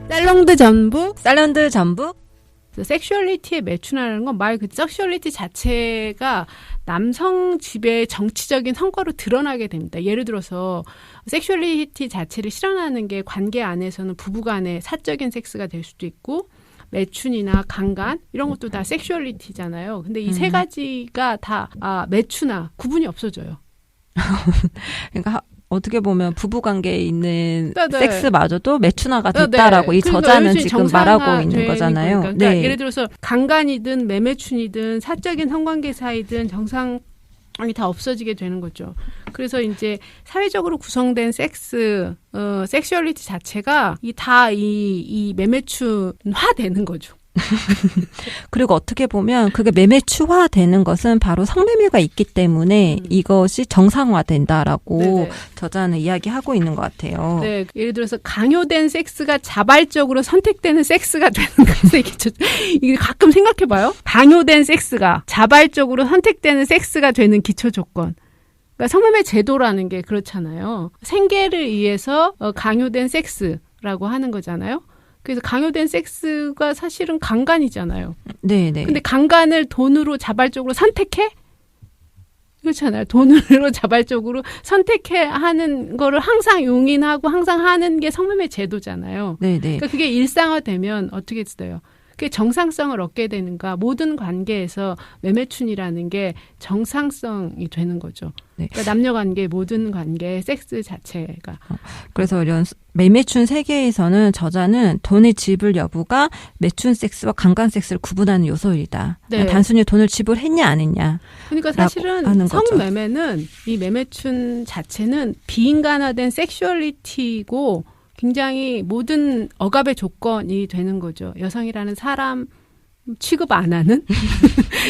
쌀런드 전북. 쌀런드 전북. 섹슈얼리티의 매춘화라는 건 말 그 섹슈얼리티 자체가 남성 지배의 정치적인 성과로 드러나게 됩니다. 예를 들어서 섹슈얼리티 자체를 실현하는 게 관계 안에서는 부부 간의 사적인 섹스가 될 수도 있고 매춘이나 강간 이런 것도 다 섹슈얼리티잖아요. 근데 이 세 가지가 다 매춘화 구분이 없어져요. 그러니까 어떻게 보면 부부관계에 있는 네네. 섹스마저도 매춘화가 됐다라고 이 저자는 지금 말하고 있는 거잖아요. 그러니까 네. 예를 들어서 강간이든 매매춘이든 사적인 성관계 사이든 정상이 다 없어지게 되는 거죠. 그래서 이제 사회적으로 구성된 섹슈얼리티 자체가 이 매매춘화 되는 거죠. 그리고 어떻게 보면 그게 매매추화되는 것은 바로 성매매가 있기 때문에 이것이 정상화된다라고 네네. 저자는 이야기하고 있는 것 같아요. 네, 예를 들어서 강요된 섹스가 자발적으로 선택되는 섹스가 되는 것에 이게 가끔 생각해봐요. 강요된 섹스가 자발적으로 선택되는 섹스가 되는 기초 조건. 그러니까 성매매 제도라는 게 그렇잖아요. 생계를 위해서 강요된 섹스라고 하는 거잖아요. 그래서 강요된 섹스가 사실은 강간이잖아요. 네네. 근데 강간을 돈으로 자발적으로 선택해? 그렇잖아요. 돈으로 자발적으로 선택해 하는 거를 항상 용인하고 항상 하는 게 성매매 제도잖아요. 네네. 그러니까 그게 일상화되면 어떻게 됐어요? 그게 정상성을 얻게 되는가? 모든 관계에서 매매춘이라는 게 정상성이 되는 거죠. 네. 그러니까 남녀 관계, 모든 관계, 섹스 자체가. 그래서 이런 매매춘 세계에서는 저자는 돈의 지불 여부가 매춘 섹스와 강간 섹스를 구분하는 요소이다. 네. 단순히 돈을 지불했냐 안 했냐. 그러니까 사실은 성매매는 이 매매춘 자체는 비인간화된 섹슈얼리티고 굉장히 모든 억압의 조건이 되는 거죠. 여성이라는 사람 취급 안 하는?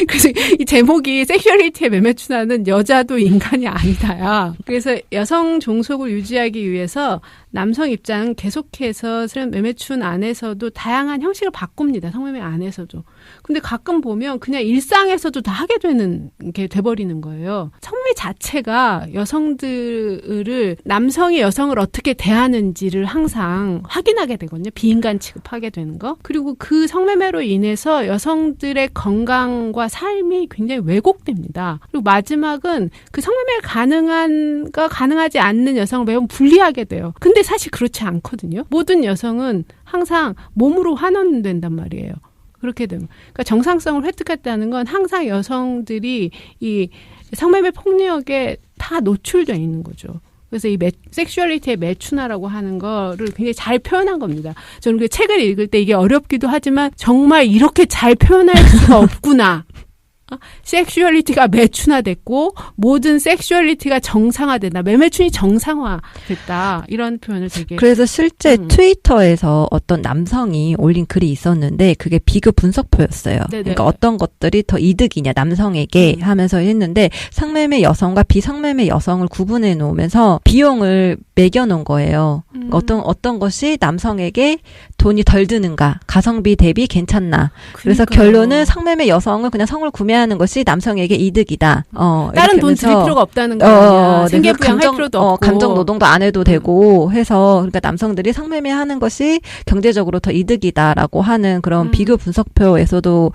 그래서 이 제목이 섹슈얼리티의 매매춘화는 여자도 인간이 아니다야. 그래서 여성 종속을 유지하기 위해서 남성 입장은 계속해서 매매춘 안에서도 다양한 형식을 바꿉니다. 성매매 안에서도. 근데 가끔 보면 그냥 일상에서도 다 하게 되는 게 돼버리는 거예요. 성매매 자체가 여성들을 남성이 여성을 어떻게 대하는지를 항상 확인하게 되거든요. 비인간 취급하게 되는 거. 그리고 그 성매매로 인해서 여성들의 건강과 삶이 굉장히 왜곡됩니다. 그리고 마지막은 그 성매매가 가능하지 않는 여성을 매우 불리하게 돼요. 근데 사실 그렇지 않거든요. 모든 여성은 항상 몸으로 환원된단 말이에요. 그렇게 되면. 그러니까 정상성을 획득했다는 건 항상 여성들이 이 성매매 폭력에 다 노출되어 있는 거죠. 그래서 이 섹슈얼리티의 매춘화라고 하는 거를 굉장히 잘 표현한 겁니다. 저는 그 책을 읽을 때 이게 어렵기도 하지만 정말 이렇게 잘 표현할 수가 없구나. 섹슈얼리티가 매춘화됐고 모든 섹슈얼리티가 정상화된다. 매매춘이 정상화됐다. 이런 표현을 되게. 그래서 실제 트위터에서 어떤 남성이 올린 글이 있었는데 그게 비교 분석표였어요. 네네. 그러니까 어떤 것들이 더 이득이냐 남성에게 하면서 했는데 성매매 여성과 비성매매 여성을 구분해 놓으면서 비용을 매겨 놓은 거예요. 어떤 것이 남성에게 돈이 덜 드는가, 가성비 대비 괜찮나. 그래서 결론은 성매매 여성은 그냥 성을 구매하는 것이 남성에게 이득이다. 다른 돈 들일 필요가 없다는 거야. 생계부양할 필요도 없고. 감정 노동도 안 해도 되고 해서 그러니까 남성들이 성매매하는 것이 경제적으로 더 이득이다라고 하는 그런 비교 분석표에서도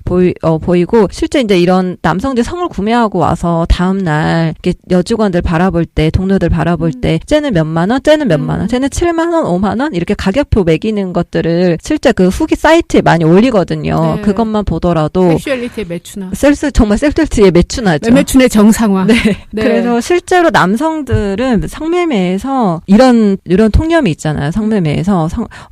보이고 실제 이제 이런 남성들이 성을 구매하고 와서 다음 날 이렇게 여직원들 바라볼 때, 동료들 바라볼 때 쟤는 몇만 원, 쟤는 몇만 원, 쟤는 7만 원, 5만 원 이렇게 가격표 매기는 것들을 실제 그 후기 사이트에 많이 올리거든요. 네. 그것만 보더라도 섹슈얼리티의 매춘화. 정말 섹슈얼리티의 매춘화죠. 매매춘의 정상화. 네. 그래서 실제로 남성들은 성매매에서 이런 통념이 있잖아요. 성매매에서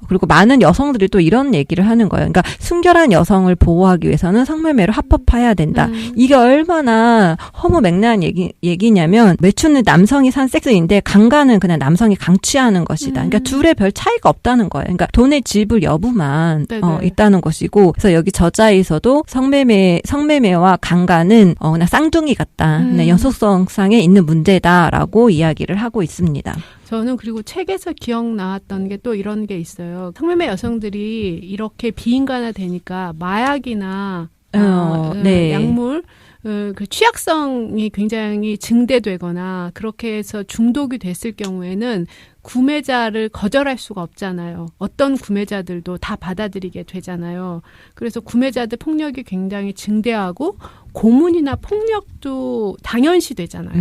그리고 많은 여성들이 또 이런 얘기를 하는 거예요. 그러니까 순결한 여성을 보호하기 위해서는 성매매를 합법화해야 된다. 이게 얼마나 허무맹랑한 얘기냐면 매춘은 남성이 산 섹스인데 강간은 그냥 남성이 강취하는 것이다. 그러니까 둘의 별 차이가 없다는 거예요. 그러니까 돈의 지불 여부만 있다는 것이고 그래서 여기 저자에서도 성매매와 강간은 그냥 쌍둥이 같다. 그냥 연속성상에 있는 문제다라고 이야기를 하고 있습니다. 저는 그리고 책에서 기억 나왔던 게 또 이런 게 있어요. 성매매 여성들이 이렇게 비인간화되니까 마약이나 네. 약물 그 취약성이 굉장히 증대되거나 그렇게 해서 중독이 됐을 경우에는 구매자를 거절할 수가 없잖아요. 어떤 구매자들도 다 받아들이게 되잖아요. 그래서 구매자들 폭력이 굉장히 증대하고 고문이나 폭력도 당연시 되잖아요.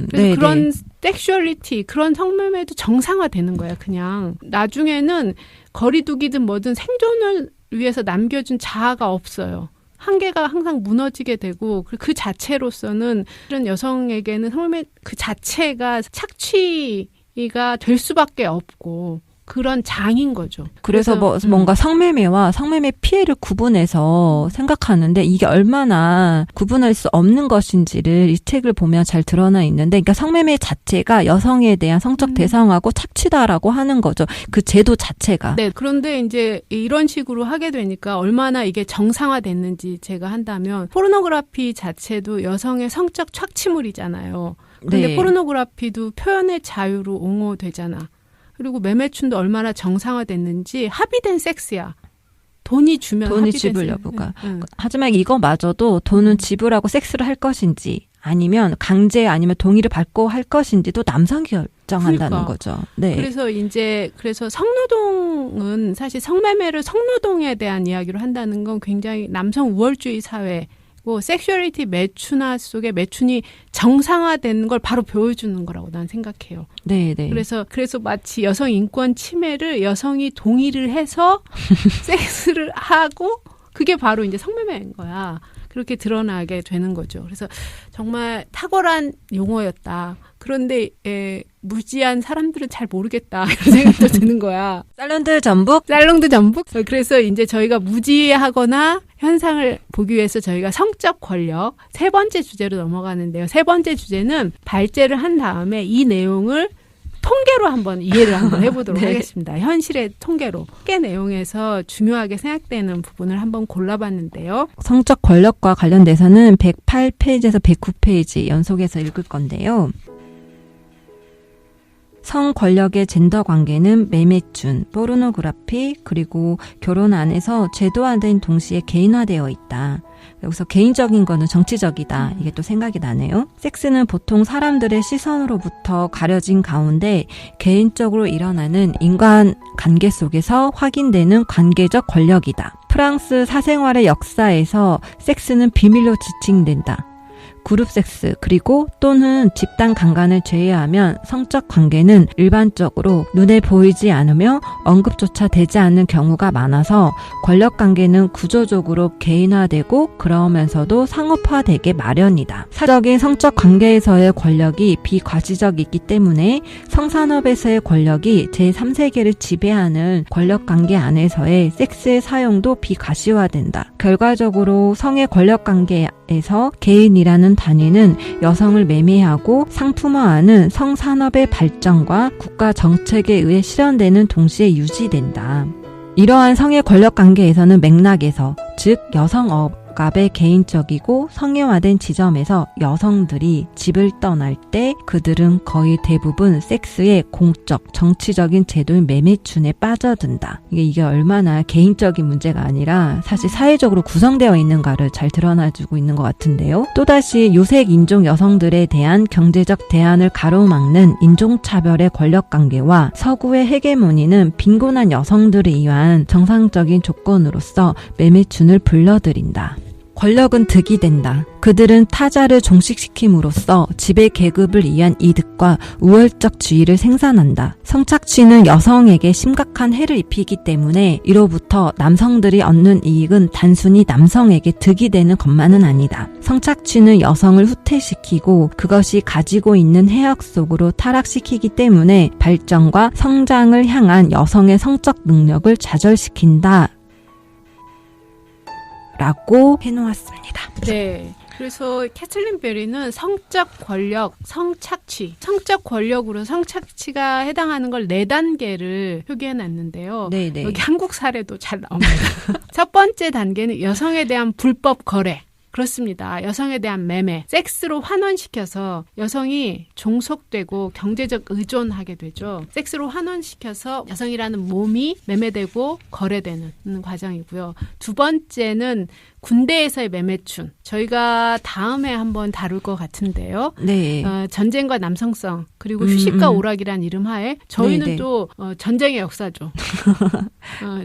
그래서 네네. 그런 섹슈얼리티, 그런 성매매도 정상화되는 거예요. 그냥 나중에는 거리두기든 뭐든 생존을 위해서 남겨준 자아가 없어요. 한계가 항상 무너지게 되고 그 자체로서는 이런 여성에게는 성매매 그 자체가 착취가 될 수밖에 없고 그런 장인 거죠. 그래서 뭔가 성매매와 성매매 피해를 구분해서 생각하는데 이게 얼마나 구분할 수 없는 것인지를 이 책을 보면 잘 드러나 있는데, 그러니까 성매매 자체가 여성에 대한 성적 대상하고 착취다라고 하는 거죠. 그 제도 자체가. 네. 그런데 이제 이런 식으로 하게 되니까 얼마나 이게 정상화됐는지 제가 한다면 포르노그래피 자체도 여성의 성적 착취물이잖아요. 그런데 네. 포르노그래피도 표현의 자유로 옹호되잖아. 그리고 매매춘도 얼마나 정상화됐는지 합의된 섹스야. 돈이 주면 돈이 합의된 지불 섹스. 여부가. 하지만 이거마저도 돈은 지불하고 섹스를 할 것인지 아니면 강제 아니면 동의를 받고 할 것인지도 남성이 결정한다는 거죠. 네. 그래서 성노동은 사실 성매매를 성노동에 대한 이야기로 한다는 건 굉장히 남성 우월주의 사회 섹슈얼리티 매춘화 속에 매춘이 정상화되는 걸 바로 보여주는 거라고 난 생각해요. 네, 네. 그래서 마치 여성 인권 침해를 여성이 동의를 해서 섹스를 하고 그게 바로 이제 성매매인 거야. 그렇게 드러나게 되는 거죠. 그래서 정말 탁월한 용어였다. 그런데 무지한 사람들은 잘 모르겠다 이런 생각도 드는 거야. 살롱드 전북? 그래서 이제 저희가 무지하거나 현상을 보기 위해서 저희가 성적 권력 세 번째 주제로 넘어가는데요. 세 번째 주제는 발제를 한 다음에 이 내용을 통계로 한번 이해를 한번 해보도록 네. 하겠습니다. 현실의 통계로. 통계 내용에서 중요하게 생각되는 부분을 한번 골라봤는데요. 성적 권력과 관련돼서는 108페이지에서 109페이지 연속해서 읽을 건데요. 성 권력의 젠더 관계는 매매춘, 포르노그래피, 그리고 결혼 안에서 제도화된 동시에 개인화되어 있다. 여기서 개인적인 거는 정치적이다. 이게 또 생각이 나네요. 섹스는 보통 사람들의 시선으로부터 가려진 가운데 개인적으로 일어나는 인간 관계 속에서 확인되는 관계적 권력이다. 프랑스 사생활의 역사에서 섹스는 비밀로 지칭된다. 그룹 섹스 그리고 또는 집단 강간을 제외하면 성적 관계는 일반적으로 눈에 보이지 않으며 언급조차 되지 않는 경우가 많아서 권력 관계는 구조적으로 개인화되고 그러면서도 상업화되게 마련이다. 사적인 성적 관계에서의 권력이 비과시적이기 때문에 성산업에서의 권력이 제3세계를 지배하는 권력 관계 안에서의 섹스의 사용도 비과시화된다. 결과적으로 성의 권력 관계에서 개인이라는 단위는 여성을 매매하고 상품화하는 성산업의 발전과 국가 정책에 의해 실현되는 동시에 유지된다. 이러한 성의 권력 관계에서는 맥락에서, 즉 여성업갑의 개인적이고 성애화된 지점에서 여성들이 집을 떠날 때 그들은 거의 대부분 섹스의 공적, 정치적인 제도인 매매춘에 빠져든다. 이게 얼마나 개인적인 문제가 아니라 사실 사회적으로 구성되어 있는가를 잘 드러나주고 있는 것 같은데요. 또다시 유색 인종 여성들에 대한 경제적 대안을 가로막는 인종차별의 권력관계와 서구의 헤게모니는 빈곤한 여성들을 위한 정상적인 조건으로서 매매춘을 불러들인다. 권력은 득이 된다. 그들은 타자를 종식시킴으로써 지배 계급을 위한 이득과 우월적 주의를 생산한다. 성착취는 여성에게 심각한 해를 입히기 때문에 이로부터 남성들이 얻는 이익은 단순히 남성에게 득이 되는 것만은 아니다. 성착취는 여성을 후퇴시키고 그것이 가지고 있는 해악 속으로 타락시키기 때문에 발전과 성장을 향한 여성의 성적 능력을 좌절시킨다. 라고 해놓았습니다. 네. 그래서 캐틀린 베리는 성적 권력, 성적 권력으로 성착취가 해당하는 걸 4단계를 표기해놨는데요. 네네. 여기 한국 사례도 잘 나옵니다. 첫 번째 단계는 여성에 대한 불법 거래. 그렇습니다. 여성에 대한 매매, 섹스로 환원시켜서 여성이 종속되고 경제적 의존하게 되죠. 섹스로 환원시켜서 여성이라는 몸이 매매되고 거래되는 과정이고요. 두 번째는 군대에서의 매매춘. 저희가 다음에 한번 다룰 것 같은데요. 네. 전쟁과 남성성 그리고 휴식과 오락이란 이름 하에 저희는 네네. 또 전쟁의 역사죠.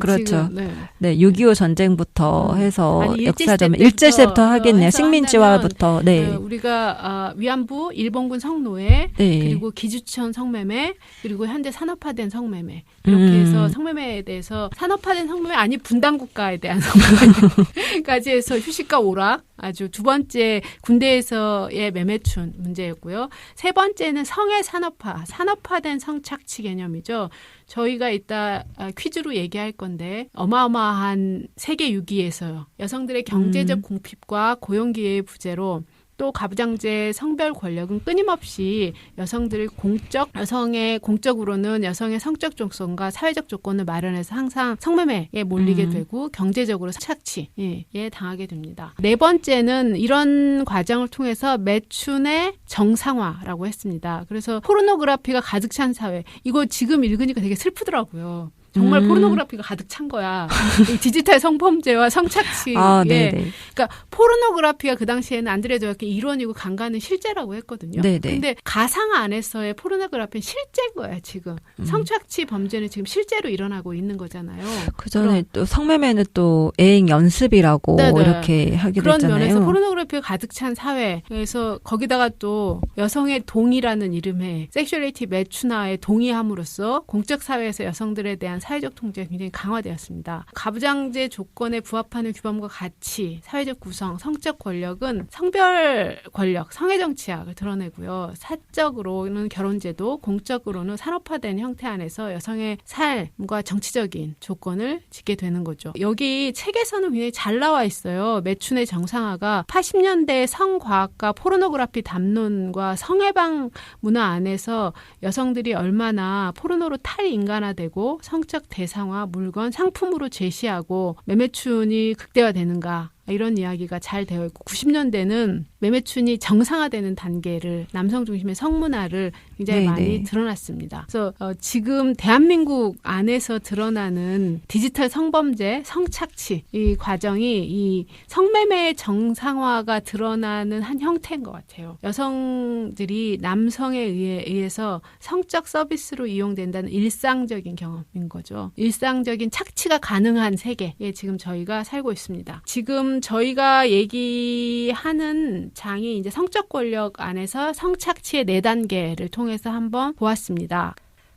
그렇죠. 지금, 네, 6.25 전쟁부터 해서 역사점 일제시대부터 하겠네요. 식민지화부터. 네. 우리가 위안부 일본군 성노예 네. 그리고 기주천 성매매 그리고 현재 산업화된 성매매 이렇게 해서 성매매에 대해서 산업화된 성매매 아니 분단국가에 대한 성매매까지 해서 휴식과 오락 아주 두 번째 군대에서의 매매춘 문제였고요. 세 번째는 성의 산업화된 성착취 개념이죠. 저희가 이따 퀴즈로 얘기할 건데 어마어마한 세계 위기에서요. 여성들의 경제적 궁핍과 고용기회의 부재로 또 가부장제 성별 권력은 끊임없이 여성의 공적으로는 여성의 성적 조건과 사회적 조건을 마련해서 항상 성매매에 몰리게 되고 경제적으로 착취에 당하게 됩니다. 네 번째는 이런 과정을 통해서 매춘의 정상화라고 했습니다. 그래서 포르노그래피가 가득 찬 사회. 이거 지금 읽으니까 되게 슬프더라고요. 정말 포르노그래피가 가득 찬 거야. 이 디지털 성범죄와 성착취. 그러니까 포르노그래피가 그 당시에는 안드레 조약의 일원이고 강간은 실제라고 했거든요. 근데 가상 안에서의 포르노그래피는 실제인 거야 지금. 성착취 범죄는 지금 실제로 일어나고 있는 거잖아요. 그 전에 또 성매매는 또 애행 연습이라고 이렇게 하게 그런 됐잖아요. 면에서 포르노그래피가 가득 찬 사회. 그래서 거기다가 또 여성의 동의라는 이름의 섹슈얼리티 매춘화에 동의함으로써 공적 사회에서 여성들에 대한 사회적 통제가 굉장히 강화되었습니다. 가부장제 조건에 부합하는 규범과 가치, 사회적 구성, 성적 권력은 성별 권력, 성의 정치학을 드러내고요. 사적으로는 결혼제도, 공적으로는 산업화된 형태 안에서 여성의 삶과 정치적인 조건을 짓게 되는 거죠. 여기 책에서는 굉장히 잘 나와 있어요. 매춘의 정상화가 80년대 성과학과 포르노그래피 담론과 성해방 문화 안에서 여성들이 얼마나 포르노로 탈인간화되고 성적 대상화, 물건, 상품으로 제시하고 매매춘이 극대화되는가 이런 이야기가 잘 되어 있고 90년대는 매매춘이 정상화되는 단계를 남성 중심의 성문화를 굉장히 많이 드러났습니다. 그래서 지금 대한민국 안에서 드러나는 디지털 성범죄, 성착취 이 과정이 이 성매매의 정상화가 드러나는 한 형태인 것 같아요. 여성들이 남성에 의해서 성적 서비스로 이용된다는 일상적인 경험인 거죠. 일상적인 착취가 가능한 세계에 지금 저희가 살고 있습니다. 지금 저희가 얘기하는 장이 이제 성적 권력 안에서 성착취의 4단계를 통해서 한번 보았습니다.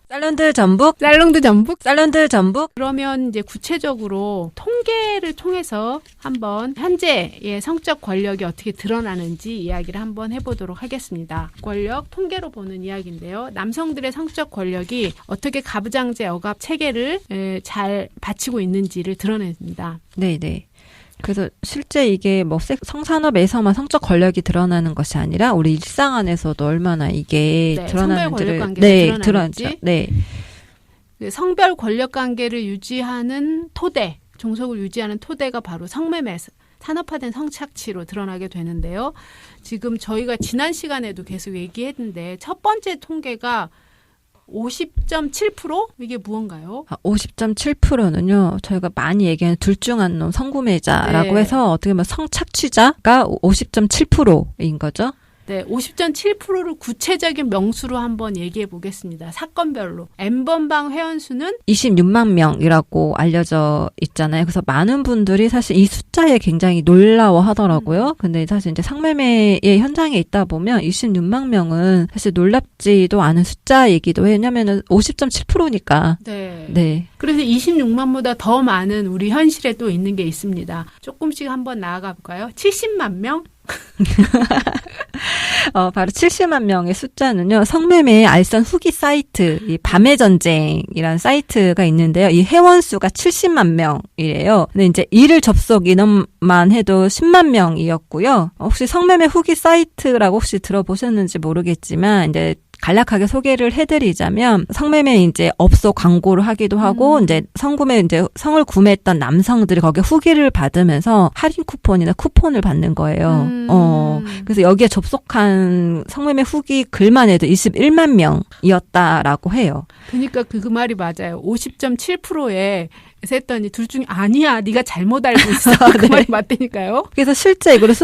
살롱드 전북. 그러면 이제 구체적으로 통계를 통해서 한번 현재의 성적 권력이 어떻게 드러나는지 이야기를 한번 해보도록 하겠습니다. 권력 통계로 보는 이야기인데요. 남성들의 성적 권력이 어떻게 가부장제 억압 체계를 잘 바치고 있는지를 드러냅니다. 네네. 그래서 실제 이게 뭐 성산업에서만 성적 권력이 드러나는 것이 아니라 우리 일상 안에서도 얼마나 이게 드러나는지를 드러나죠. 성별 권력 관계를 유지하는 토대, 종속을 유지하는 토대가 바로 성매매, 산업화된 성착취로 드러나게 되는데요. 지금 저희가 지난 시간에도 계속 얘기했는데 첫 번째 통계가 50.7%? 이게 무언가요? 50.7%는요. 저희가 많이 얘기하는 둘 중 한 놈 성구매자라고 해서 어떻게 보면 성착취자가 50.7%인 거죠. 네, 50.7%를 구체적인 명수로 한번 얘기해 보겠습니다. 사건별로. N번방 회원수는 26만 명이라고 알려져 있잖아요. 그래서 많은 분들이 사실 이 숫자에 굉장히 놀라워 하더라고요. 근데 사실 이제 상매매의 현장에 있다 보면 26만 명은 사실 놀랍지도 않은 숫자이기도 해요. 왜냐면은 50.7%니까. 네. 그래서 26만보다 더 많은 우리 현실에 또 있는 게 있습니다. 조금씩 한번 나아가 볼까요? 70만 명? 바로 70만 명의 숫자는요. 성매매의 알선 후기 사이트, 이 밤의 전쟁이라는 사이트가 있는데요. 이 회원수가 70만 명이래요. 근데 이제 일일 접속 인원만 해도 10만 명이었고요. 혹시 성매매 후기 사이트라고 혹시 들어보셨는지 모르겠지만 이제 간략하게 소개를 해드리자면 성매매 이제 업소 광고를 하기도 하고 이제 성구매 이제 성을 구매했던 남성들이 거기에 후기를 받으면서 할인 쿠폰이나 쿠폰을 받는 거예요. 그래서 여기에 접속한 성매매 후기 글만 해도 21만 명이었다라고 해요. 그러니까 그 말이 맞아요. 50.7%에 했더니 둘 중에 아니야, 네가 잘못 알고 있어. 그 말이 맞다니까요. 그래서 실제 이거를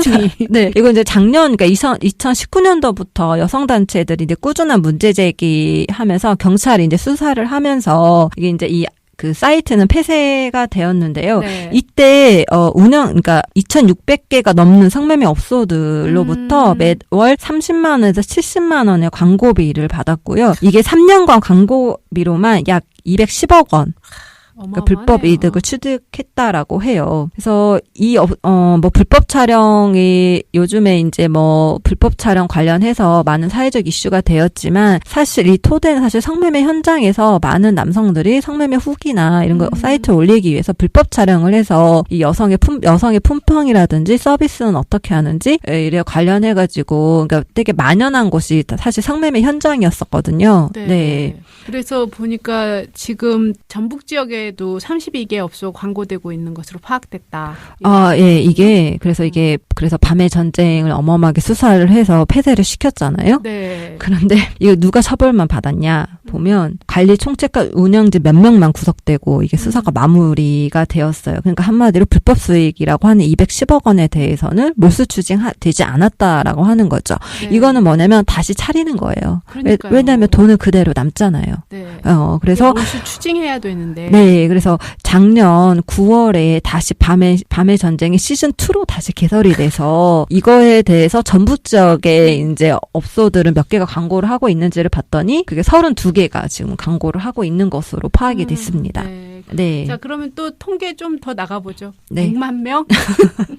네, 이거 이제 작년 그러니까 2019년도부터 여성 단체들이 이제 꾸준한 문제 제기하면서 경찰이 이제 수사를 하면서 이게 이제 그 사이트는 폐쇄가 되었는데요. 네. 이때 그러니까 2,600개가 넘는 성매매 업소들로부터 매월 30만 원에서 70만 원의 광고비를 받았고요. 이게 3년간 광고비로만 약 210억 원. 그러니까 불법 이득을 취득했다라고 해요. 그래서 뭐 불법 촬영이 요즘에 이제 뭐 불법 촬영 관련해서 많은 사회적 이슈가 되었지만 사실 이 토대는 사실 성매매 현장에서 많은 남성들이 성매매 후기나 이런 거 사이트에 올리기 위해서 불법 촬영을 해서 이 여성의 품평이라든지 서비스는 어떻게 하는지 이래 관련해가지고 그러니까 되게 만연한 곳이 사실 성매매 현장이었었거든요. 네. 네. 그래서 보니까 지금 전북 지역에도 32개 업소 광고되고 있는 것으로 파악됐다. 예, 그래서 밤의 전쟁을 어마어마하게 수사를 해서 폐쇄를 시켰잖아요. 네. 그런데 이거 누가 처벌만 받았냐 보면 관리 총책과 운영진 몇 명만 구속되고 이게 수사가 마무리가 되었어요. 그러니까 한마디로 불법 수익이라고 하는 210억 원에 대해서는 몰수 추징되지 않았다라고 하는 거죠. 네. 이거는 뭐냐면 다시 차리는 거예요. 왜냐하면 돈은 그대로 남잖아요. 네. 그래서 몰수 추징해야 되는데. 네, 그래서 작년 9월에 다시 밤의 전쟁이 시즌2로 다시 개설이 돼서 이거에 대해서 전북 지역의 이제 업소들은 몇 개가 광고를 하고 있는지를 봤더니 그게 32개가 지금 광고를 하고 있는 것으로 파악이 됐습니다. 네. 네. 자, 그러면 또 통계 좀 더 나가보죠. 네. 100만 명?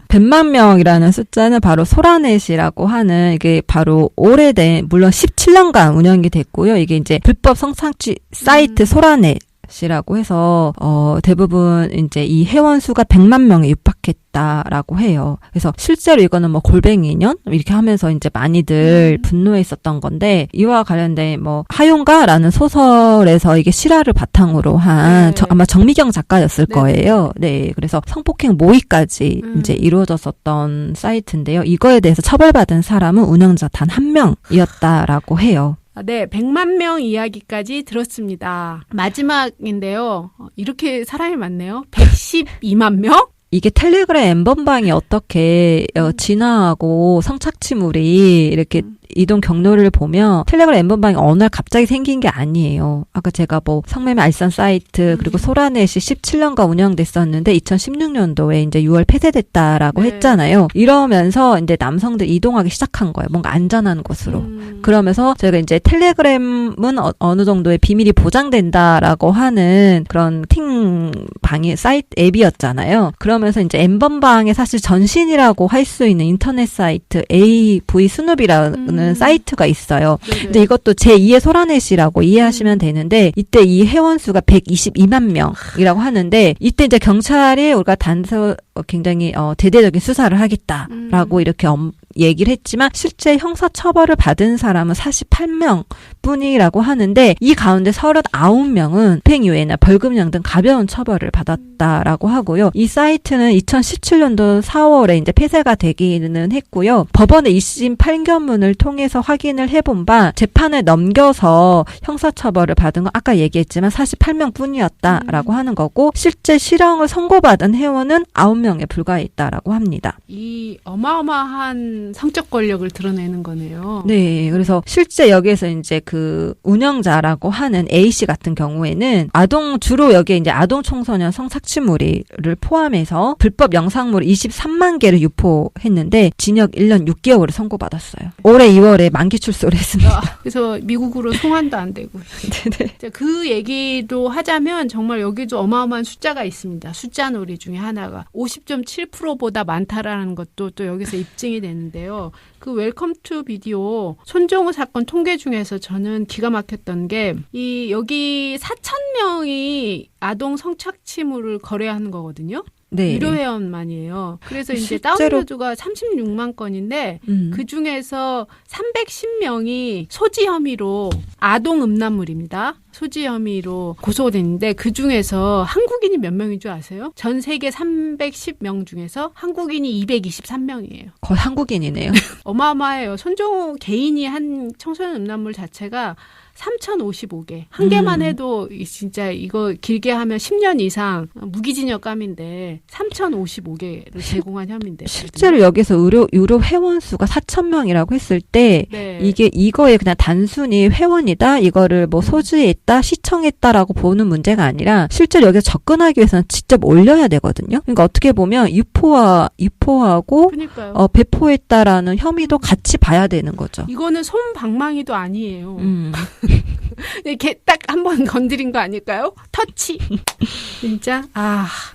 100만 명이라는 숫자는 바로 소라넷이라고 하는 이게 바로 오래된 물론 17년간 운영이 됐고요. 이게 이제 불법 성착취 사이트 소라넷 이라고 해서 대부분 이제 이 회원 수가 100만 명에 육박했다라고 해요. 그래서 실제로 이거는 뭐 골뱅이 인연 이렇게 하면서 이제 많이들 분노했었던 건데 이와 관련된 뭐 하용가라는 소설에서 이게 실화를 바탕으로 한 아마 정미경 작가였을 거예요. 네, 그래서 성폭행 모의까지 이제 이루어졌었던 사이트인데요. 이거에 대해서 처벌받은 사람은 운영자 단 한 명이었다라고 해요. 네, 100만 명 이야기까지 들었습니다. 마지막인데요. 이렇게 사람이 많네요. 112만 명? 이게 텔레그램 엠번방이 어떻게 진화하고 성착취물이 이렇게 이동 경로를 보면 텔레그램 엠번방이 어느 날 갑자기 생긴 게 아니에요. 아까 제가 뭐 성매매 알선 사이트 그리고 소라넷이 17년간 운영됐었는데 2016년도에 이제 6월 폐쇄됐다라고 했잖아요. 이러면서 이제 남성들 이동하기 시작한 거예요. 뭔가 안전한 곳으로. 그러면서 저희가 이제 텔레그램은 어느 정도의 비밀이 보장된다라고 하는 그런 방이 사이트 앱이었잖아요. 그러면서 이제 엠번방의 사실 전신이라고 할 수 있는 인터넷 사이트 AV 스눕이라는 사이트가 있어요. 네네. 근데 이것도 제2의 소라넷이라고 이해하시면 되는데 이때 이 회원 수가 122만 명이라고 하는데 이때 이제 경찰이 우리가 굉장히 대대적인 수사를 하겠다라고 이렇게 얘기를 했지만 실제 형사처벌을 받은 사람은 48명 뿐이라고 하는데 이 가운데 39명은 집행유예나 벌금형 등 가벼운 처벌을 받았다라고 하고요. 이 사이트는 2017년도 4월에 이제 폐쇄가 되기는 했고요. 법원의 2심 판결문을 통해서 확인을 해본 바 재판을 넘겨서 형사처벌을 받은 건 아까 얘기했지만 48명 뿐이었다라고 하는 거고 실제 실형을 선고받은 회원은 9명에 불과했다라고 합니다. 이 어마어마한 성적 권력을 드러내는 거네요. 네, 그래서 실제 여기에서 이제 그 운영자라고 하는 A씨 같은 경우에는 주로 여기에 이제 아동 청소년 성착취물을 포함해서 불법 영상물 23만 개를 유포했는데 징역 1년 6개월을 선고받았어요. 올해 2월에 만기 출소를 했습니다. 그래서 미국으로 송환도 안 되고. 네네. 그 얘기도 하자면 정말 여기도 어마어마한 숫자가 있습니다. 숫자 놀이 중에 하나가 50.7%보다 많다라는 것도 또 여기서 입증이 되는데요. 그 웰컴 투 비디오 손정우 사건 통계 중에서 저는 기가 막혔던 게 여기 4,000명이 아동 성착취물을 거래하는 거거든요. 네. 유료 회원만이에요. 그래서 이제 실제로... 다운로드가 36만 건인데 그 중에서 310명이 소지 혐의로 아동 음란물입니다. 소지 혐의로 고소됐는데 그 중에서 한국인이 몇 명인 줄 아세요? 전 세계 310명 중에서 한국인이 223명이에요. 거의 한국인이네요. 어마어마해요. 손정우 개인이 한 청소년 음란물 자체가 3,055개. 한 개만 해도 진짜 이거 길게 하면 10년 이상 무기징역감인데 3,055개를 제공한 혐의인데. 실제로 여기서 유료 회원 수가 4,000명이라고 했을 때 네. 이거에 그냥 단순히 회원이다, 이거를 뭐 소지했다, 시청했다라고 보는 문제가 아니라 실제로 여기서 접근하기 위해서는 직접 올려야 되거든요. 그러니까 어떻게 보면 유포하고 배포했다라는 혐의도 같이 봐야 되는 거죠. 이거는 솜방망이도 아니에요. 이렇게 딱 한 번 건드린 거 아닐까요? 터치. 진짜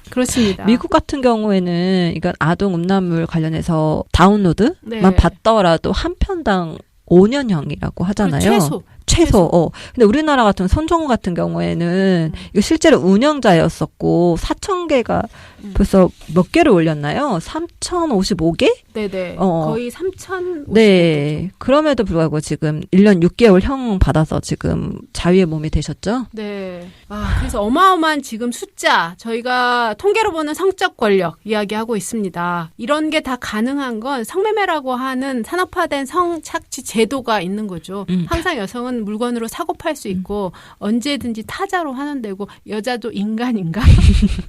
그렇습니다. 미국 같은 경우에는 이건 아동 음란물 관련해서 다운로드만 받더라도 한 편당 5년형이라고 하잖아요. 최소. 근데 우리나라 같은 손정우 같은 경우에는 이거 실제로 운영자였었고 4,000개가 벌써 몇 개를 올렸나요? 3,055개? 네네. 거의 3,055개. 네. 그럼에도 불구하고 지금 1년 6개월 형 받아서 지금 자유의 몸이 되셨죠? 네. 그래서 어마어마한 지금 숫자, 저희가 통계로 보는 성적 권력 이야기하고 있습니다. 이런 게 다 가능한 건 성매매라고 하는 산업화된 성착취 제도가 있는 거죠. 항상 여성은 물건으로 사고 팔 수 있고 언제든지 타자로 하는 데고 여자도 인간인가?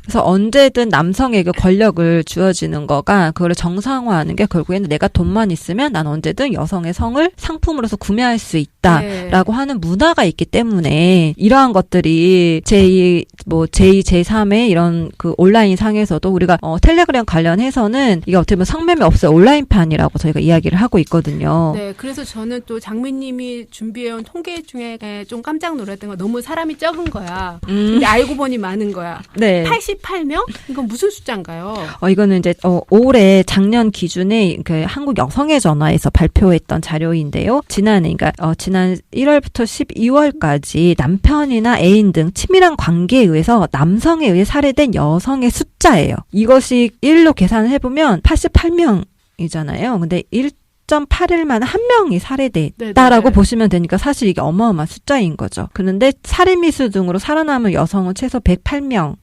그래서 언제든 남성에게 권력을 주어지는 거가 그거를 정상화하는 게 결국에는 내가 돈만 있으면 난 언제든 여성의 성을 상품으로서 구매할 수 있다라고 하는 문화가 있기 때문에 이러한 것들이 제2, 제3의 이런 그 온라인 상에서도 우리가 텔레그램 관련해서는 이게 어떻게 보면 성매매 없어요. 온라인판이라고 저희가 이야기를 하고 있거든요. 네, 그래서 저는 또 장미님이 준비해온 통계 중에 좀 깜짝 놀랐던 거 너무 사람이 적은 거야. 근데 알고 보니 많은 거야. 네. 88명? 이건 무슨 숫자인가요? 이거는 이제 올해 작년 기준에 그 한국 여성의 전화에서 발표했던 자료인데요. 지난 1월부터 12월까지 남편이나 애인 등 치밀한 관계에 의해서 남성에 의해 살해된 여성의 숫자예요. 이것이 1로 계산을 해보면 88명이잖아요. 근데 1.8일 만에 한 명이 살해됐다라고 보시면 되니까 사실 이게 어마어마한 숫자인 거죠. 그런데 살인미수 등으로 살아남은 여성은 최소 108명.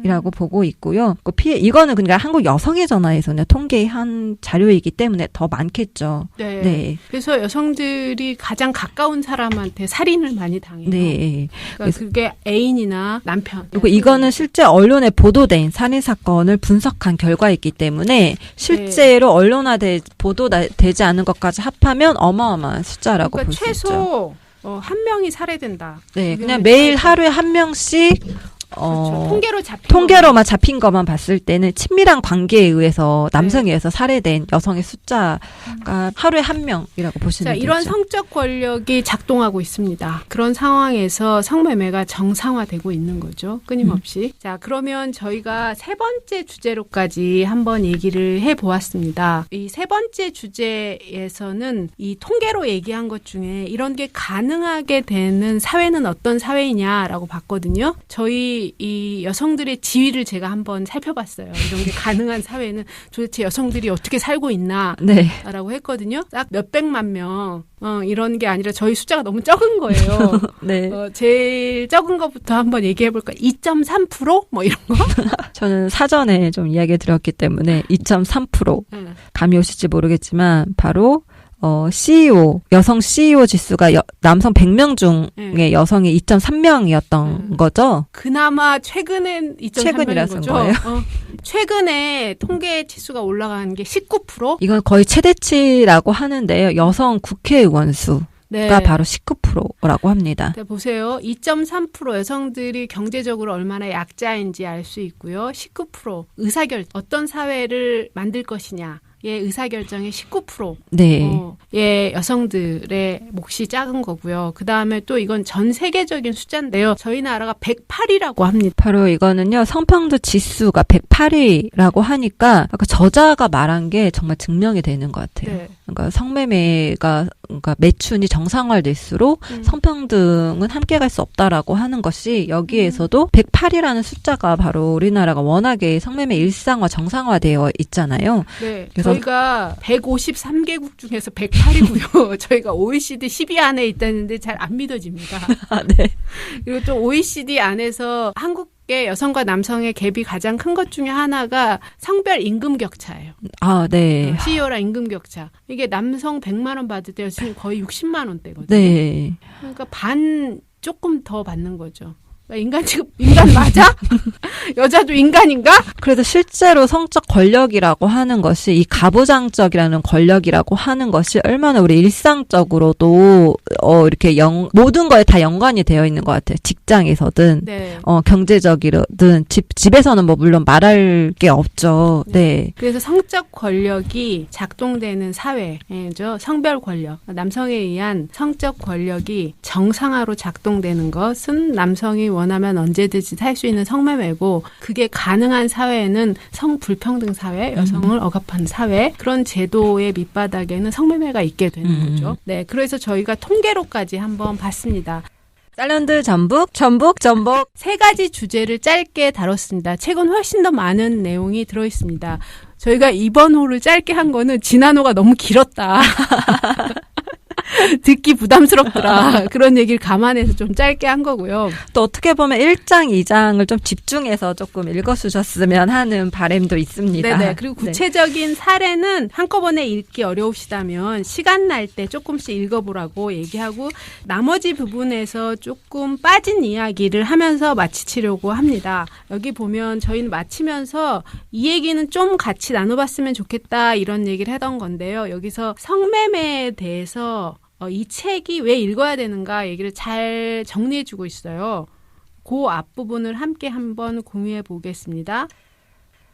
이라고 보고 있고요. 이거는 그러니까 한국 여성의 전화에서는 통계한 자료이기 때문에 더 많겠죠. 네. 네. 그래서 여성들이 가장 가까운 사람한테 살인을 많이 당해요. 네. 그러니까 그게 애인이나 남편. 그리고 이거는 실제 언론에 보도된 살인 사건을 분석한 결과이기 때문에 실제로 언론화돼 보도되지 않은 것까지 합하면 어마어마한 숫자라고 볼 수 있죠. 최소 한 명이 살해된다. 네. 그냥 매일 하루에 한 명씩. 그렇죠. 통계로만 잡힌 것만 봤을 때는 친밀한 관계에 의해서 남성에 의해서 살해된 여성의 숫자가 하루에 한 명이라고 보시면 되죠. 이런 성적 권력이 작동하고 있습니다. 그런 상황에서 성매매가 정상화되고 있는 거죠. 끊임없이. 자, 그러면 저희가 세 번째 주제로까지 한번 얘기를 해보았습니다. 이 세 번째 주제에서는 이 통계로 얘기한 것 중에 이런 게 가능하게 되는 사회는 어떤 사회이냐라고 봤거든요. 저희 이 여성들의 지위를 제가 한번 살펴봤어요. 이런 게 가능한 사회는 도대체 여성들이 어떻게 살고 있나라고 했거든요. 딱 몇백만 명 이런 게 아니라 저희 숫자가 너무 적은 거예요. 네. 제일 적은 것부터 한번 얘기해볼까요? 2.3% 뭐 이런 거? 저는 사전에 좀 이야기 드렸기 때문에 2.3% 감이 오실지 모르겠지만 바로 CEO, 여성 CEO 지수가 남성 100명 중에 여성이 2.3명이었던 거죠. 그나마 최근엔 2.3명인 거죠. 거예요. 최근에 통계 치수가 올라간 게 19%? 이건 거의 최대치라고 하는데요. 여성 국회의원 수가 바로 19%라고 합니다. 네, 보세요. 2.3% 여성들이 경제적으로 얼마나 약자인지 알 수 있고요. 19% 의사결정, 어떤 사회를 만들 것이냐. 의사결정의 19%. 네. 의 여성들의 몫이 작은 거고요. 그 다음에 또 이건 전 세계적인 숫자인데요. 저희 나라가 108이라고 합니다. 바로 이거는요, 성평등 지수가 108이라고 하니까 아까 저자가 말한 게 정말 증명이 되는 것 같아요. 네. 그러니까 성매매가 그러니까 매춘이 정상화될수록 성평등은 함께 갈 수 없다라고 하는 것이 여기에서도 108이라는 숫자가 바로 우리나라가 워낙에 성매매 일상화 정상화되어 있잖아요. 네. 그래서 저희가 153개국 중에서 108이고요. 저희가 OECD 10위 안에 있다는데 잘 안 믿어집니다. 네. 그리고 또 OECD 안에서 한국의 여성과 남성의 갭이 가장 큰 것 중에 하나가 성별 임금 격차예요. 아, 네. CEO랑 임금 격차. 이게 남성 100만 원 받을 때 지금 거의 60만 원대거든요. 네. 그러니까 반 조금 더 받는 거죠. 인간 맞아? 여자도 인간인가? 그래서 실제로 성적 권력이라고 하는 것이 이 가부장적이라는 권력이라고 하는 것이 얼마나 우리 일상적으로도 이렇게 모든 거에 다 연관이 되어 있는 것 같아요. 직장에서든 네. 경제적이든 집에서는 뭐 물론 말할 게 없죠. 네. 그래서 성적 권력이 작동되는 사회죠. 성별 권력, 남성에 의한 성적 권력이 정상화로 작동되는 것은 남성이 원하면 언제든지 살 수 있는 성매매고, 그게 가능한 사회에는 성불평등 사회, 여성을 억압하는 사회, 그런 제도의 밑바닥에는 성매매가 있게 되는 거죠. 네, 그래서 저희가 통계로까지 한번 봤습니다. 쌀런드 전북. 세 가지 주제를 짧게 다뤘습니다. 책은 훨씬 더 많은 내용이 들어있습니다. 저희가 이번 호를 짧게 한 거는 지난 호가 너무 길었다. 듣기 부담스럽더라. 그런 얘기를 감안해서 좀 짧게 한 거고요. 또 어떻게 보면 1장, 2장을 좀 집중해서 조금 읽어주셨으면 하는 바람도 있습니다. 네네. 그리고 구체적인 사례는 한꺼번에 읽기 어려우시다면 시간 날 때 조금씩 읽어보라고 얘기하고, 나머지 부분에서 조금 빠진 이야기를 하면서 마치려고 합니다. 여기 보면 저희는 마치면서 이 얘기는 좀 같이 나눠봤으면 좋겠다, 이런 얘기를 하던 건데요. 여기서 성매매에 대해서 이 책이 왜 읽어야 되는가 얘기를 잘 정리해주고 있어요. 그 앞부분을 함께 한번 공유해 보겠습니다.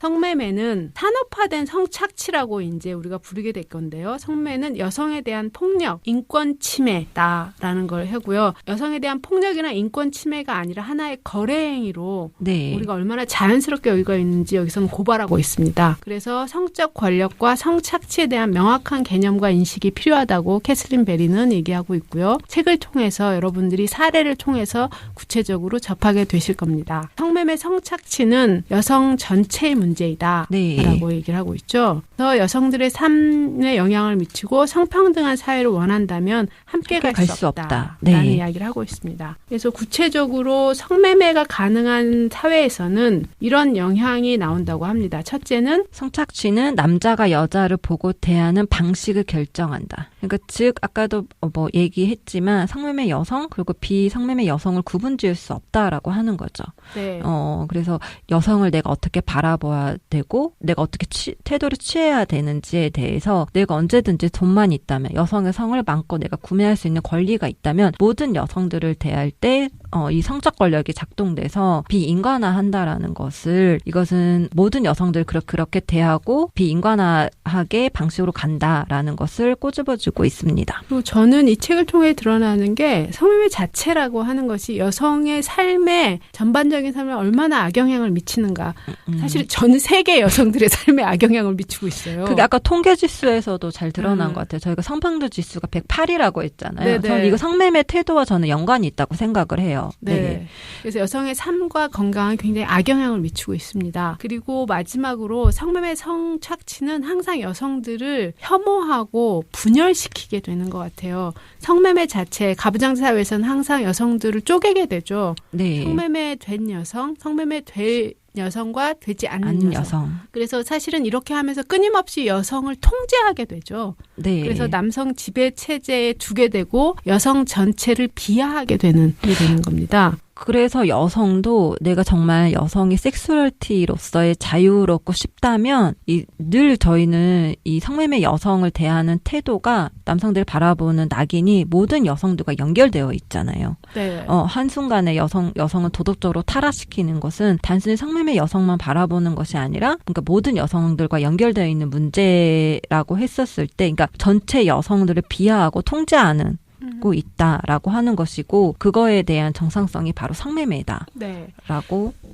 성매매는 산업화된 성착취라고 이제 우리가 부르게 될 건데요. 성매매는 여성에 대한 폭력, 인권 침해다라는 걸 하고요. 여성에 대한 폭력이나 인권 침해가 아니라 하나의 거래 행위로 우리가 얼마나 자연스럽게 여기가 있는지 여기서는 고발하고 있습니다. 그래서 성적 권력과 성착취에 대한 명확한 개념과 인식이 필요하다고 캐슬린 베리는 얘기하고 있고요. 책을 통해서 여러분들이 사례를 통해서 구체적으로 접하게 되실 겁니다. 성매매, 성착취는 여성 전체의 문제이다 라고 얘기를 하고 있죠. 그래서 여성들의 삶에 영향을 미치고 성평등한 사회를 원한다면 함께 갈 수 없다라는 이야기를 하고 있습니다. 그래서 구체적으로 성매매가 가능한 사회에서는 이런 영향이 나온다고 합니다. 첫째는 성착취는 남자가 여자를 보고 대하는 방식을 결정한다. 그러니까 즉 아까도 뭐 얘기했지만 성매매 여성 그리고 비성매매 여성을 구분지을 수 없다라고 하는 거죠. 네. 그래서 여성을 내가 어떻게 바라봐야 되고 내가 어떻게 태도를 취해야 되는지에 대해서 내가 언제든지 돈만 있다면, 여성의 성을 마음껏 내가 구매할 수 있는 권리가 있다면 모든 여성들을 대할 때 이 성적 권력이 작동돼서 비인간화한다라는 것을, 이것은 모든 여성들 그렇게 대하고 비인간화하게 방식으로 간다라는 것을 꼬집어주고 있습니다. 그리고 저는 이 책을 통해 드러나는 게 성매매 자체라고 하는 것이 여성의 삶에, 전반적인 삶에 얼마나 악영향을 미치는가. 사실 전 세계 여성들의 삶에 악영향을 미치고 있어요. 그게 아까 통계 지수에서도 잘 드러난 것 같아요. 저희가 성평등 지수가 108이라고 했잖아요. 저는 이거 성매매 태도와 저는 연관이 있다고 생각을 해요. 네. 그래서 여성의 삶과 건강에 굉장히 악영향을 미치고 있습니다. 그리고 마지막으로 성매매, 성착취는 항상 여성들을 혐오하고 분열시키게 되는 것 같아요. 성매매 자체, 가부장제 사회에서는 항상 여성들을 쪼개게 되죠. 성매매 된 여성, 성매매 될 여성과 되지 않는 여성. 그래서 사실은 이렇게 하면서 끊임없이 여성을 통제하게 되죠. 그래서 남성 지배 체제에 두게 되고 여성 전체를 비하하게 되는 겁니다. 그래서 여성도 내가 정말 여성이 섹슈얼티로서의 자유롭고 싶다면 늘 저희는 이 성매매 여성을 대하는 태도가, 남성들 바라보는 낙인이 모든 여성들과 연결되어 있잖아요. 한순간에 여성을 도덕적으로 타락시키는 것은 단순히 성매매 성매매 여성만 바라보는 것이 아니라 그러니까 모든 여성들과 연결되어 있는 문제라고 했었을 때 그러니까 전체 여성들을 비하하고 통제하는 고 있다라고 하는 것이고 그거에 대한 정상성이 바로 성매매다라고 네.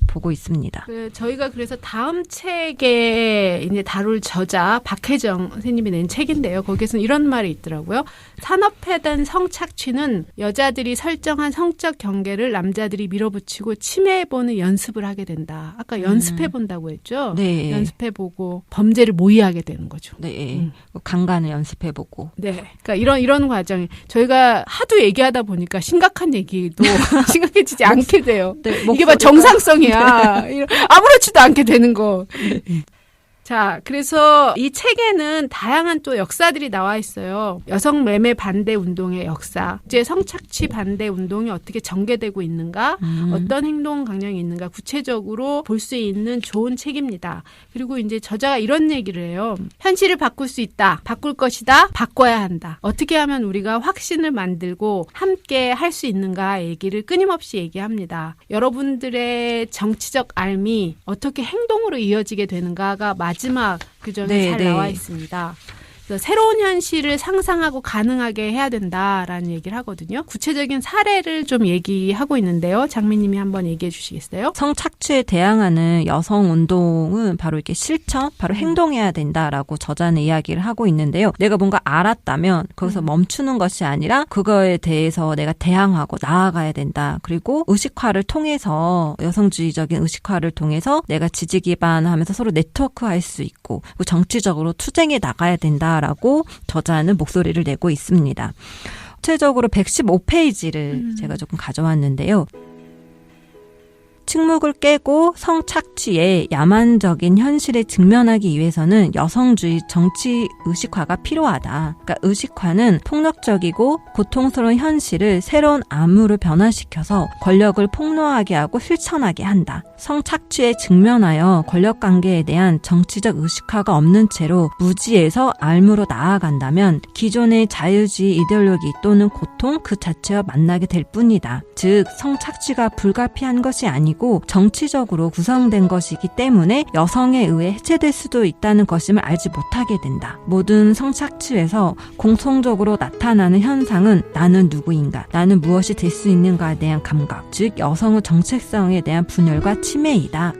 보고 있습니다. 저희가 그래서 다음 책에 이제 다룰 저자 박혜정 선생님이 낸 책인데요. 거기에서는 이런 말이 있더라고요. 산업화된 성착취는 여자들이 설정한 성적 경계를 남자들이 밀어붙이고 침해해보는 연습을 하게 된다. 아까 연습해본다고 했죠. 네. 연습해보고 범죄를 모의하게 되는 거죠. 네. 강간을 연습해보고. 네. 그러니까 이런 과정이 저희가 하도 얘기하다 보니까 심각한 얘기도 심각해지지 않게 돼요. 네, 이게 막 정상성이야. 네. 아무렇지도 않게 되는 거. 네. 자, 그래서 이 책에는 다양한 또 역사들이 나와 있어요. 여성 매매 반대 운동의 역사, 이제 성착취 반대 운동이 어떻게 전개되고 있는가, 어떤 행동 강령이 있는가 구체적으로 볼 수 있는 좋은 책입니다. 그리고 이제 저자가 이런 얘기를 해요. 현실을 바꿀 수 있다, 바꿀 것이다, 바꿔야 한다. 어떻게 하면 우리가 확신을 만들고 함께 할 수 있는가 얘기를 끊임없이 얘기합니다. 여러분들의 정치적 알미 어떻게 행동으로 이어지게 되는가가 마지막 규정이 잘 나와 있습니다. 그래서 새로운 현실을 상상하고 가능하게 해야 된다라는 얘기를 하거든요. 구체적인 사례를 좀 얘기하고 있는데요. 장미님이 한번 얘기해 주시겠어요? 성착취에 대항하는 여성 운동은 바로 이렇게 실천, 바로 행동해야 된다라고 저자는 이야기를 하고 있는데요. 내가 뭔가 알았다면 거기서 멈추는 것이 아니라 그거에 대해서 내가 대항하고 나아가야 된다. 그리고 의식화를 통해서 여성주의적인 의식화를 통해서 내가 지지 기반하면서 서로 네트워크할 수 있고 정치적으로 투쟁해 나가야 된다. 라고 저자는 목소리를 내고 있습니다. 구체적으로 115페이지를 제가 조금 가져왔는데요. 침묵을 깨고 성착취의 야만적인 현실에 직면하기 위해서는 여성주의 정치 의식화가 필요하다. 그러니까 의식화는 폭력적이고 고통스러운 현실을 새로운 암으로 변화시켜서 권력을 폭로하게 하고 실천하게 한다. 성착취에 직면하여 권력관계에 대한 정치적 의식화가 없는 채로 무지에서 암으로 나아간다면 기존의 자유주의 이데올로기 또는 고통 그 자체와 만나게 될 뿐이다. 즉 성착취가 불가피한 것이 아니고 정치적으로 구성된 것이기 때문에 여성에 의해 해체될 수도 있다는 것임을 알지 못하게 된다. 모든 성착취에서 공통적으로 나타나는 현상은 나는 누구인가, 나는 무엇이 될 수 있는가에 대한 감각, 즉 여성의 정체성에 대한 분열과 치매이다.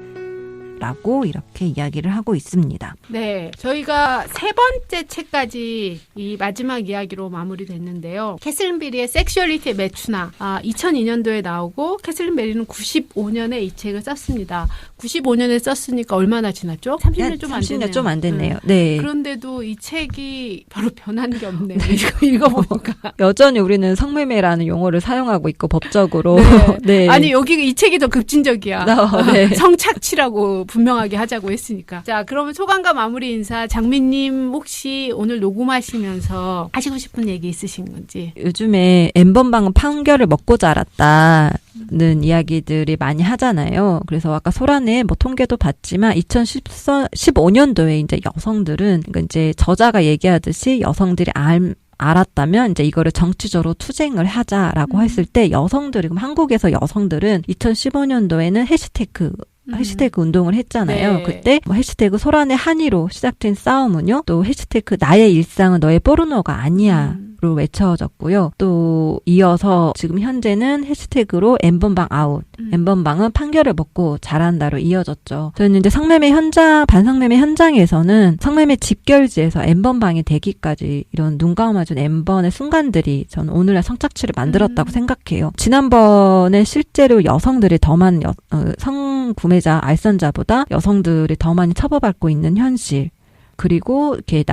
라고 이렇게 이야기를 하고 있습니다. 네, 저희가 세 번째 책까지 이 마지막 이야기로 마무리됐는데요. 캐슬린 베리의 섹슈얼리티의 매춘화 2002년도에 나오고 캐슬린 베리는 95년에 이 책을 썼습니다. 95년에 썼으니까 얼마나 지났죠? 30년 좀 안 됐네요. 30년 좀 안 됐네요. 네. 그런데도 이 책이 별로 변한 게 없네요. 읽어보니까. 여전히 우리는 성매매라는 용어를 사용하고 있고 법적으로. 네. 아니 여기 이 책이 더 급진적이야. 네. 성착취라고 분명하게 하자고 했으니까. 자, 그러면 소감과 마무리 인사. 장미님 혹시 오늘 녹음하시면서 하시고 싶은 얘기 있으신 건지. 요즘에 N번방은 판결을 먹고 자랐다는 이야기들이 많이 하잖아요. 그래서 아까 소란에 뭐 통계도 봤지만 2015년도에 이제 여성들은 이제 저자가 얘기하듯이 여성들이 알았다면 이제 이거를 정치적으로 투쟁을 하자라고 했을 때 여성들이 그럼 한국에서 여성들은 2015년도에는 해시태그 운동을 했잖아요. 네. 그때 뭐 해시태그 소란의 한의로 시작된 싸움은요. 또 해시태그 나의 일상은 너의 포르노가 아니야. 로 외쳐졌고요. 또 이어서 지금 현재는 해시태그로 N번방 아웃. N번방은 판결을 먹고 잘한다로 이어졌죠. 저는 이제 반성매매 현장에서는 성매매 집결지에서 N번방이 되기까지 이런 눈 감아준 N번의 순간들이 저는 오늘날 성착취를 만들었다고 생각해요. 지난번에 실제로 여성들이 더 많은 성구매자, 알선자보다 여성들이 더 많이 처벌받고 있는 현실. 그리고 이렇게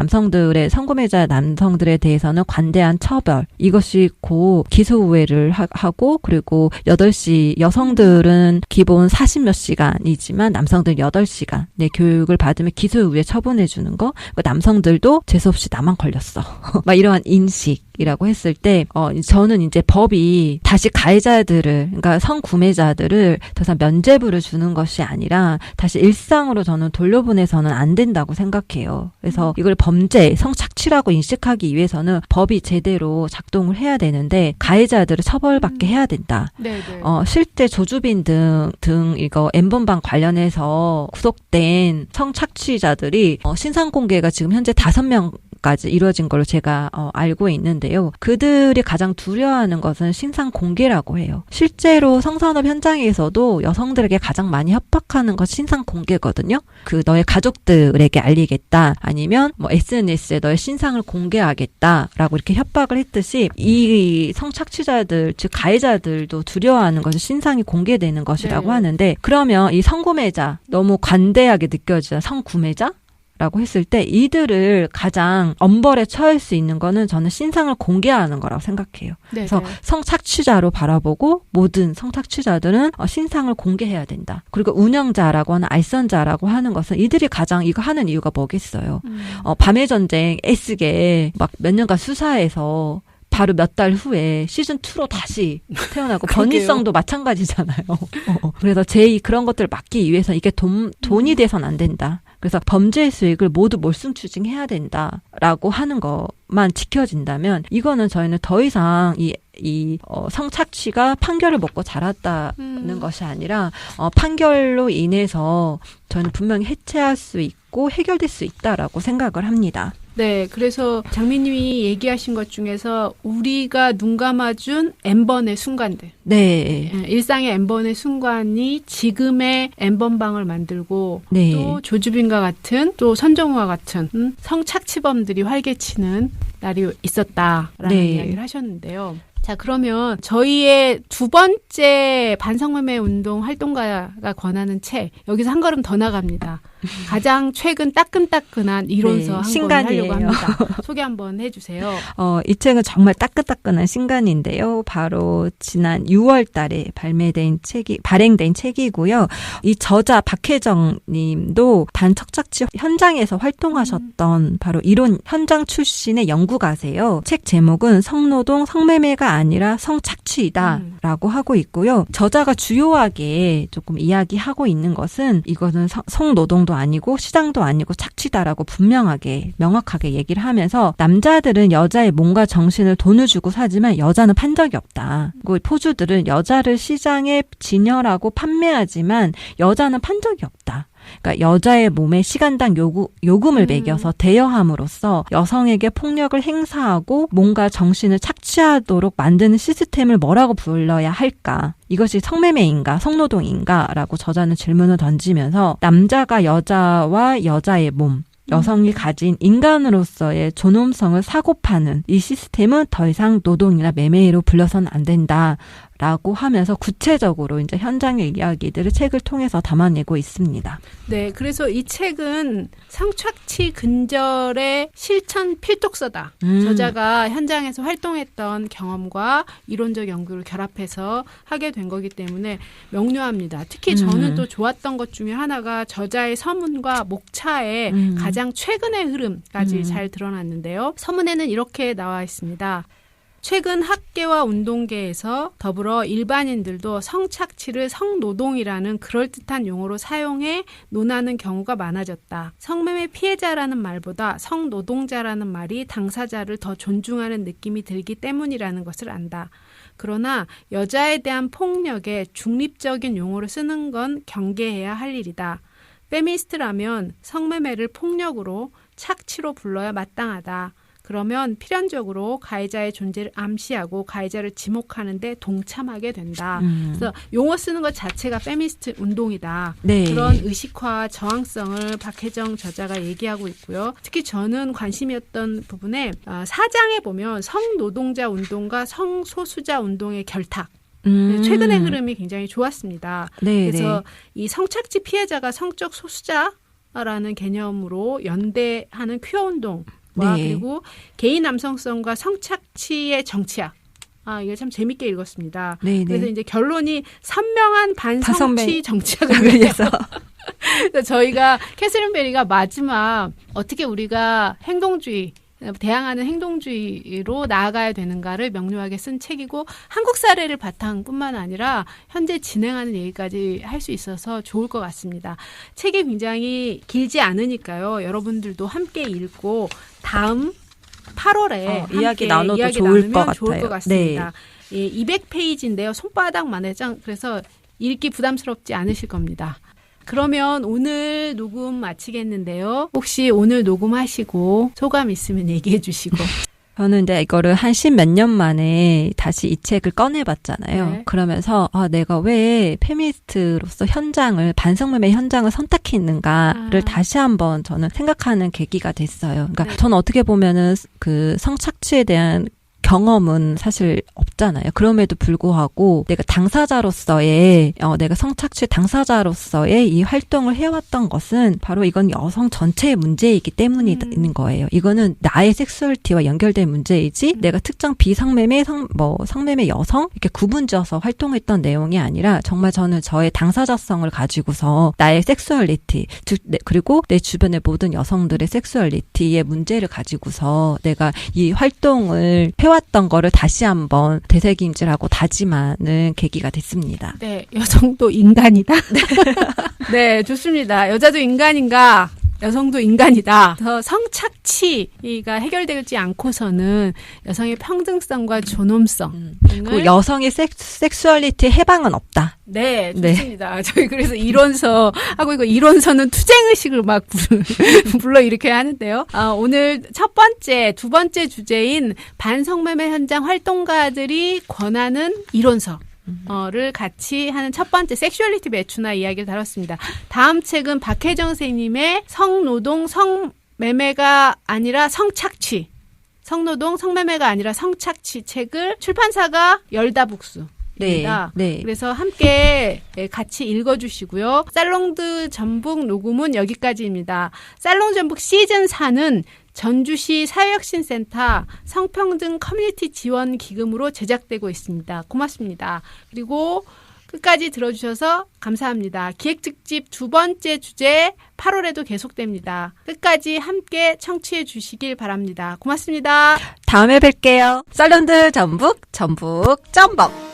성구매자 남성들에 대해서는 관대한 처벌. 이것이 곧 기소우회를 하고 그리고 8시 여성들은 기본 40몇 시간이지만 남성들은 8시간 교육을 받으면 기소우회 처분해 주는 거. 남성들도 재수없이 나만 걸렸어. 막 이러한 인식이라고 했을 때 저는 이제 법이 다시 가해자들을 그러니까 성구매자들을 더 이상 면죄부를 주는 것이 아니라 다시 일상으로 저는 돌려보내서는 안 된다고 생각해요. 거예요. 그래서 이걸 범죄, 성착취라고 인식하기 위해서는 법이 제대로 작동을 해야 되는데 가해자들을 처벌받게 해야 된다. 실제 조주빈 등 이거 N번방 관련해서 구속된 성착취자들이 신상 공개가 지금 현재 5명까지 이루어진 걸로 제가 알고 있는데요. 그들이 가장 두려워하는 것은 신상 공개라고 해요. 실제로 성산업 현장에서도 여성들에게 가장 많이 협박하는 것 신상 공개거든요. 너의 가족들에게 알리겠다. 아니면 SNS에 너의 신상을 공개하겠다라고 이렇게 협박을 했듯이 이 성착취자들, 즉 가해자들도 두려워하는 것이 신상이 공개되는 것이라고 하는데 그러면 이 성구매자, 너무 관대하게 느껴지는 성구매자? 라고 했을 때 이들을 가장 엄벌에 처할 수 있는 거는 저는 신상을 공개하는 거라고 생각해요. 그래서 성착취자로 바라보고 모든 성착취자들은 신상을 공개해야 된다. 그리고 운영자라고 하는 알선자라고 하는 것은 이들이 가장 이거 하는 이유가 뭐겠어요. 밤의 전쟁 S계 막 몇 년간 수사해서 바로 몇 달 후에 시즌2로 다시 태어나고 번일성도 마찬가지잖아요. 그래서 그런 것들을 막기 위해서 이게 돈이 돼서는 안 된다. 그래서 범죄 수익을 모두 몰순 추징해야 된다라고 하는 것만 지켜진다면 이거는 저희는 더 이상 성착취가 판결을 먹고 자랐다는 것이 아니라 판결로 인해서 저는 분명히 해체할 수 있고 해결될 수 있다라고 생각을 합니다. 네, 그래서 장미님이 얘기하신 것 중에서 우리가 눈 감아준 N번의 순간들. 일상의 N번의 순간이 지금의 N번방을 만들고 또 조주빈과 같은 또 선정우와 같은 성착취범들이 활개치는 날이 있었다라는 이야기를 하셨는데요. 자, 그러면 저희의 두 번째 반성매매 운동 활동가가 권하는 책, 여기서 한 걸음 더 나갑니다. 가장 최근 따끈따끈한 이론서 한 권 하려고 합니다. 소개 한번 해주세요. 이 책은 정말 따끈따끈한 신간인데요. 바로 지난 6월 달에 발행된 책이고요. 이 저자 박혜정 님도 반성착취 현장에서 활동하셨던 바로 이론 현장 출신의 연구가세요. 책 제목은 성노동, 성매매가 아니라 성착취이다라고 하고 있고요. 저자가 주요하게 조금 이야기하고 있는 것은 이것은 성노동도 아니고 시장도 아니고 착취다라고 명확하게 얘기를 하면서 남자들은 여자의 몸과 정신을 돈을 주고 사지만 여자는 판 적이 없다. 그리고 포주들은 여자를 시장에 진열하고 판매하지만 여자는 판 적이 없다. 그러니까 여자의 몸에 시간당 요금을 매겨서 대여함으로써 여성에게 폭력을 행사하고 몸과 정신을 착취하도록 만드는 시스템을 뭐라고 불러야 할까? 이것이 성매매인가 성노동인가? 라고 저자는 질문을 던지면서 남자가 여자와 여자의 몸, 여성이 가진 인간으로서의 존엄성을 사고파는 이 시스템은 더 이상 노동이나 매매로 불러서는 안 된다라고 하면서 구체적으로 이제 현장의 이야기들을 책을 통해서 담아내고 있습니다. 네, 그래서 이 책은 성착취 근절의 실천 필독서다. 저자가 현장에서 활동했던 경험과 이론적 연구를 결합해서 하게 된 거기 때문에 명료합니다. 특히 저는 또 좋았던 것 중에 하나가 저자의 서문과 목차의 가장 최근의 흐름까지 잘 드러났는데요. 서문에는 이렇게 나와 있습니다. 최근 학계와 운동계에서 더불어 일반인들도 성착취를 성노동이라는 그럴듯한 용어로 사용해 논하는 경우가 많아졌다. 성매매 피해자라는 말보다 성노동자라는 말이 당사자를 더 존중하는 느낌이 들기 때문이라는 것을 안다. 그러나 여자에 대한 폭력에 중립적인 용어를 쓰는 건 경계해야 할 일이다. 페미니스트라면 성매매를 폭력으로 착취로 불러야 마땅하다. 그러면 필연적으로 가해자의 존재를 암시하고 가해자를 지목하는 데 동참하게 된다. 그래서 용어 쓰는 것 자체가 페미니스트 운동이다. 그런 의식화 저항성을 박혜정 저자가 얘기하고 있고요. 특히 저는 관심이었던 부분에 사장에 보면 성노동자 운동과 성소수자 운동의 결탁. 최근의 흐름이 굉장히 좋았습니다. 그래서 이 성착취 피해자가 성적 소수자라는 개념으로 연대하는 퀴어 운동 그리고 개인 남성성과 성착취의 정치학. 이게 참 재밌게 읽었습니다. 그래서 이제 결론이 선명한 반성취 정치학을 위해서 저희가 캐서린 베리가 마지막 어떻게 우리가 행동주의 대항하는 행동주의로 나아가야 되는가를 명료하게 쓴 책이고 한국 사례를 바탕뿐만 아니라 현재 진행하는 얘기까지 할 수 있어서 좋을 것 같습니다. 책이 굉장히 길지 않으니까요. 여러분들도 함께 읽고 다음 8월에 이야기 나눠도 좋을 것 같아요. 좋을 것 같습니다. 네. 예, 200페이지인데요. 손바닥만의 장. 그래서 읽기 부담스럽지 않으실 겁니다. 그러면 오늘 녹음 마치겠는데요. 혹시 오늘 녹음하시고 소감 있으면 얘기해 주시고. 저는 이제 이거를 한 10몇 년 만에 다시 이 책을 꺼내봤잖아요. 네. 그러면서 내가 왜 페미니스트로서 반성매매 현장을 선택했는가를 다시 한번 저는 생각하는 계기가 됐어요. 그러니까 네. 저는 어떻게 보면은 그 성착취에 대한 경험은 사실 없잖아요. 그럼에도 불구하고 내가 내가 성착취 당사자로서의 이 활동을 해왔던 것은 바로 이건 여성 전체의 문제이기 때문인 거예요. 이거는 나의 섹슈얼티와 연결된 문제이지 내가 특정 비성매매, 성매매 여성 이렇게 구분지어서 활동했던 내용이 아니라 정말 저는 저의 당사자성을 가지고서 나의 섹슈얼리티, 그리고 내 주변의 모든 여성들의 섹슈얼리티의 문제를 가지고서 내가 이 활동을 해왔던 거를 다시 한번 되새김질하고 다짐하는 계기가 됐습니다. 네, 여성도 인간이다. 네, 좋습니다. 여자도 인간인가? 여성도 인간이다. 그래서 성착취가 해결되지 않고서는 여성의 평등성과 존엄성 그리고 여성의 섹슈얼리티 해방은 없다. 네, 좋습니다. 네. 저희 그래서 이론서 하고 이거 이론서는 투쟁의식을 막 불러일으켜야 하는데요. 오늘 두 번째 주제인 반성매매 현장 활동가들이 권하는 이론서. 를 같이 하는 첫 번째 섹슈얼리티 매추나 이야기를 다뤘습니다. 다음 책은 박혜정 선생님의 성노동, 성매매가 아니라 성착취. 성노동, 성매매가 아니라 성착취 책을 출판사가 열다북수. 네. 그래서 함께 같이 읽어주시고요. 살롱드 전북 녹음은 여기까지입니다. 살롱 전북 시즌 4는 전주시 사회혁신센터 성평등 커뮤니티 지원 기금으로 제작되고 있습니다. 고맙습니다. 그리고 끝까지 들어주셔서 감사합니다. 기획특집 두 번째 주제 8월에도 계속됩니다. 끝까지 함께 청취해 주시길 바랍니다. 고맙습니다. 다음에 뵐게요. 살롱드 전북 전북 짬벅.